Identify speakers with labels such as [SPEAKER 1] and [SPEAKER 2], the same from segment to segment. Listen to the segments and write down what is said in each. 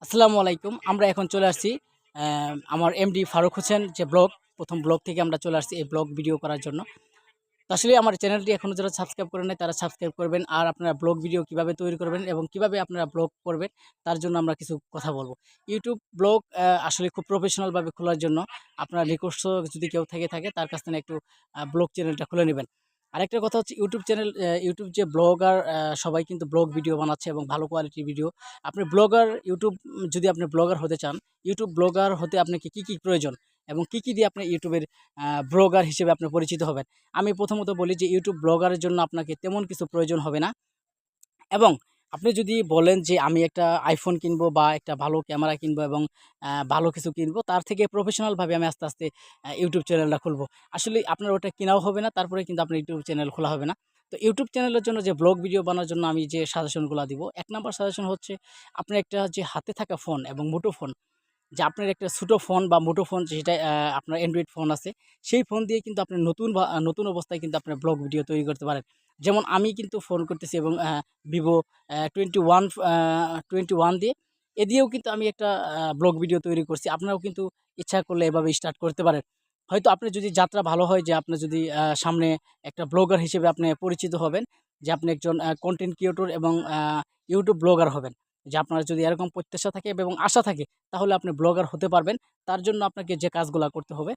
[SPEAKER 1] আসসালামু আলাইকুম। আমরা এখন চলে আসছি আমার এমডি ফারুক হোসেন যে ব্লগ, প্রথম ব্লগ থেকে আমরা চলে আসছি এই ব্লগ ভিডিও করার জন্য। তো আসলে আমার চ্যানেলটি এখনও যারা সাবস্ক্রাইব করেন নাই তারা সাবস্ক্রাইব করবেন। আর আপনারা ব্লগ ভিডিও কিভাবে তৈরি করবেন এবং কিভাবে আপনারা ব্লগ করবেন তার জন্য আমরা কিছু কথা বলব। ইউটিউব ব্লগ আসলে খুব প্রফেশনাল ভাবে খোলার জন্য আপনার রিকোয়েস্ট যদি কেউ থেকে থাকে তার কাছ থেকে একটু ব্লগ চ্যানেলটা খুলে নেবেন। আরেকটা কথা হচ্ছে ইউটিউব চ্যানেল, ইউটিউব যে ব্লগার সবাই কিন্তু ব্লগ ভিডিও বানাচ্ছে এবং ভালো কোয়ালিটির ভিডিও। আপনি ব্লগার ইউটিউব যদি আপনি ব্লগার হতে চান, ইউটিউব ব্লগার হতে আপনাকে কি প্রয়োজন এবং কি দিয়ে আপনি ইউটিউবের ব্লগার হিসেবে আপনি পরিচিত হবেন। আমি প্রথমত বলি যে ইউটিউব ব্লগারের জন্য আপনাকে তেমন কিছু প্রয়োজন হবে না। এবং আপনি যদি বলেন যে আমি একটা আইফোন কিনবো বা একটা ভালো ক্যামেরা কিনবো এবং ভালো কিছু কিনবো, তার থেকে প্রফেশনালভাবে আমি আস্তে আস্তে ইউটিউব চ্যানেলটা খুলবো। আসলে আপনার ওটা কেনাও হবে না, তারপরে কিন্তু আপনার ইউটিউব চ্যানেল খোলা হবে না। তো ইউটিউব চ্যানেলের জন্য যে ব্লগ ভিডিও বানানোর জন্য আমি যে সাজেশনগুলো দিব, ১ নাম্বার সাজেশন হচ্ছে আপনার একটা যে হাতে থাকা ফোন এবং মুঠোফোন, যে আপনার একটা ছোটো ফোন বা মুঠোফোন যেটা আপনার অ্যান্ড্রয়েড ফোন আছে, সেই ফোন দিয়ে কিন্তু আপনি নতুন অবস্থায় কিন্তু আপনার ব্লগ ভিডিও তৈরি করতে পারেন। যেমন আমি কিন্তু ফোন করতেছি এবং ভিভো 21 21 দিয়ে, এ দিয়েও কিন্তু আমি একটা ব্লগ ভিডিও তৈরি করছি। আপনারাও কিন্তু ইচ্ছা করলে এভাবে স্টার্ট করতে পারেন। হয়তো আপনার যদি যাত্রা ভালো হয়, যে আপনার যদি সামনে একটা ব্লগার হিসেবে আপনি পরিচিত হবেন, যে আপনি একজন কনটেন্ট ক্রিয়েটর এবং ইউটিউব ব্লগার হবেন। যে আপনার যদি এরকম প্রত্যাশা থাকে এবং আশা থাকে, তাহলে আপনি ব্লগার হতে পারবেন। তার জন্য আপনাকে যে কাজগুলা করতে হবে,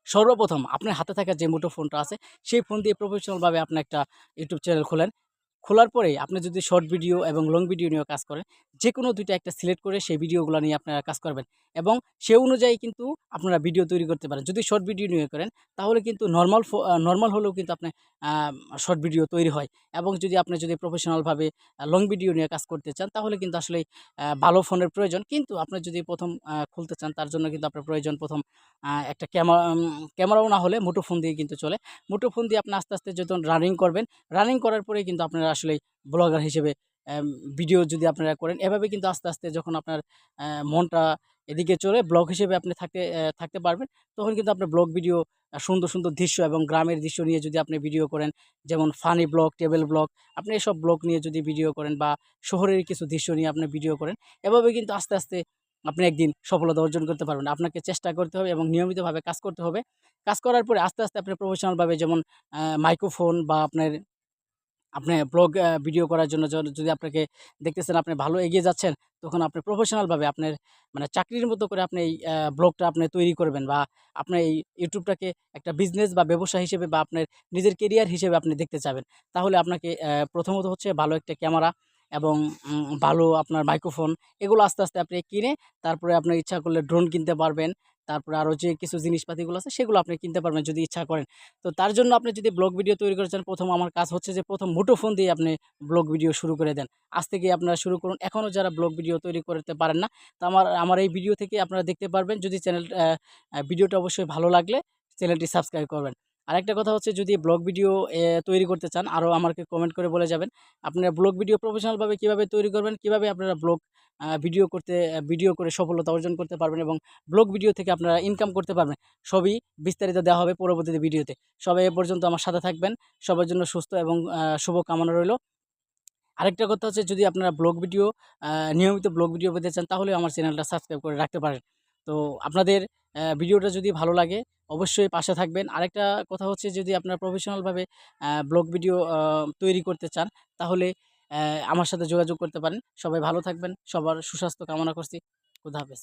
[SPEAKER 1] সর্বপ্রথম আপনার হাতে থাকা যে মুঠোফোনটা আছে, সেই ফোন দিয়ে প্রফেশনালভাবে আপনি একটা ইউটিউব চ্যানেল খোলেন। খোলার পরে আপনি যদি শর্ট ভিডিও এবং লং ভিডিও নিয়েও কাজ করেন, যেকোনো ২ টা একটা সিলেক্ট করে সেই ভিডিওগুলা নিয়ে আপনারা কাজ করবেন এবং সে অনুযায়ী কিন্তু আপনারা ভিডিও তৈরি করতে পারেন। যদি শর্ট ভিডিও নিয়ে করেন, তাহলে কিন্তু নরমাল হলেও কিন্তু আপনার আ শর্ট ভিডিও তৈরি হয়। এবং যদি প্রফেশনালভাবে লং ভিডিও নিয়ে কাজ করতে চান, তাহলে কিন্তু আসলেই ভালো ফোনের প্রয়োজন। কিন্তু আপনি যদি ১ম খুলতে চান, তার জন্য কিন্তু আপনার প্রয়োজন ১ম একটা ক্যামেরাও না হলে মুঠোফোন দিয়ে কিন্তু চলে। মুঠোফোন দিয়ে আপনি আস্তে আস্তে যখন রানিং করবেন, রানিং করার পরেই কিন্তু আপনারা আসলেই ব্লগার হিসেবে অ্যাম ভিডিও যদি আপনারা করেন, এভাবে কিন্তু আস্তে আস্তে যখন আপনার মনটা এদিকে চলে, ব্লগ হিসেবে আপনি থাকতে পারবেন, তখন কিন্তু আপনার ব্লগ ভিডিও সুন্দর সুন্দর দৃশ্য এবং গ্রামের দৃশ্য নিয়ে যদি আপনি ভিডিও করেন, যেমন ফানি ব্লগ, ট্রাভেল ব্লগ, আপনি এসব ব্লগ নিয়ে যদি ভিডিও করেন বা শহরের কিছু দৃশ্য নিয়ে আপনি ভিডিও করেন, এভাবে কিন্তু আস্তে আস্তে আপনি একদিন সফলতা অর্জন করতে পারবেন। আপনাকে চেষ্টা করতে হবে এবং নিয়মিতভাবে কাজ করতে হবে। কাজ করার পরে আস্তে আস্তে আপনি প্রফেশনালভাবে, যেমন মাইক্রোফোন বা আপনি ব্লগ ভিডিও করার জন্য যদি আপনাকে দেখতেছেন আপনি ভালো এগিয়ে যাচ্ছেন, তখন আপনি প্রফেশনালভাবে আপনার মানে চাকরির মতো করে আপনি এই ব্লগটা আপনি তৈরি করবেন, বা আপনি এই ইউটিউবটাকে একটা বিজনেস বা ব্যবসা হিসেবে বা আপনার নিজের কেরিয়ার হিসেবে আপনি দেখতে চাবেন। তাহলে আপনাকে প্রথমত হচ্ছে ভালো একটা ক্যামেরা এবং ভালো আপনার মাইক্রোফোন, এগুলো আস্তে আস্তে আপনি কিনে, তারপরে আপনার ইচ্ছা করলে ড্রোন কিনতে পারবেন। তারপরে আরও যে কিছু জিনিসপাতিগুলো আছে, সেগুলো আপনি কিনতে পারবেন যদি ইচ্ছা করেন। তো তার জন্য আপনি যদি ব্লগ ভিডিও তৈরি করতে চান, ১ম আমার কাজ হচ্ছে যে ১ম মুঠোফোন দিয়ে আপনি ব্লগ ভিডিও শুরু করে দেন। আজ থেকেই আপনারা শুরু করুন। এখনও যারা ব্লগ ভিডিও তৈরি করতে পারেন না, তো আমার এই ভিডিও থেকে আপনারা দেখতে পারবেন। যদি চ্যানেল ভিডিওটা অবশ্যই ভালো লাগলে চ্যানেলটি সাবস্ক্রাইব করবেন। আরেকটা কথা হচ্ছে, যদি ব্লগ ভিডিও তৈরি করতে চান, আরও আমাকে কমেন্ট করে বলে যাবেন। আপনারা ব্লগ ভিডিও প্রফেশনালভাবে কিভাবে তৈরি করবেন, কিভাবে আপনারা ব্লগ ভিডিও করে সফলতা অর্জন করতে পারবেন এবং ব্লগ ভিডিও থেকে আপনারা ইনকাম করতে পারবেন। সবই বিস্তারিত দেওয়া হবে পরবর্তীতে ভিডিওতে। সবাই এ পর্যন্ত আমার সাথে থাকবেন। সবার জন্য সুস্থ এবং শুভ কামনা রইল। আরেকটা কথা হচ্ছে, যদি আপনারা আ নিয়মিত ব্লগ ভিডিও পেতে চান, তাহলে আমার চ্যানেলটা সাবস্ক্রাইব করে রাখতে পারেন। তো আপনাদের ভিডিওটা যদি ভালো লাগে, অবশ্যই পাশে থাকবেন। আরেকটা কথা হচ্ছে, যদি আপনারা প্রফেশনালভাবে ব্লগ ভিডিও তৈরি করতে চান, তাহলে আমার সাথে যোগাযোগ করতে পারেন। সবাই ভালো থাকবেন। সবার সুস্বাস্থ্য কামনা করছি। খোদা হাফেজ।